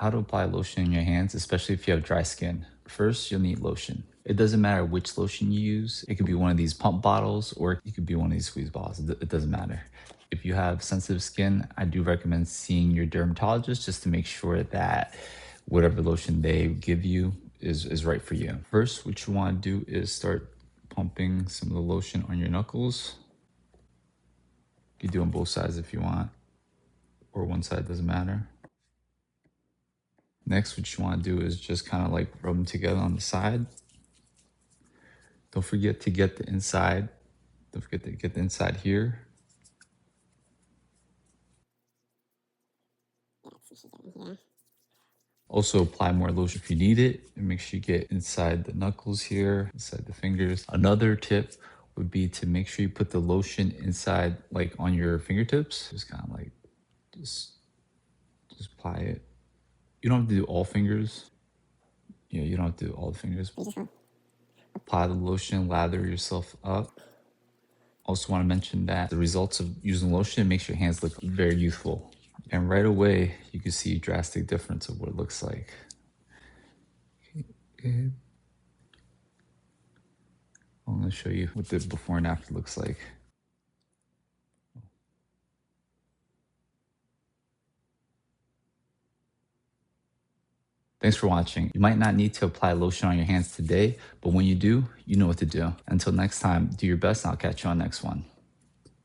How to apply lotion in your hands, especially if you have dry skin. First, you'll need lotion. It doesn't matter which lotion you use. It could be one of these pump bottles or it could be one of these squeeze bottles. It doesn't matter. If you have sensitive skin, I do recommend seeing your dermatologist just to make sure that whatever lotion they give you is right for you. First, what you want to do is start pumping some of the lotion on your knuckles. You can do on both sides if you want, or one side, doesn't matter. Next, what you want to do is just kind of like rub them together on the side. Don't forget to get the inside. Don't forget to get the inside here. Also apply more lotion if you need it, and make sure you get inside the knuckles here, inside the fingers. Another tip would be to make sure you put the lotion inside, like on your fingertips. Just kind of like, just apply it. You don't have to do all fingers. Yeah, you don't have to do all the fingers. Apply the lotion, lather yourself up. Also want to mention that the results of using lotion makes your hands look very youthful. And right away, you can see a drastic difference of what it looks like. Okay. I'm going to show you what the before and after looks like. Thanks for watching. You might not need to apply lotion on your hands today, but when you do, you know what to do. Until next time, do your best and I'll catch you on next one.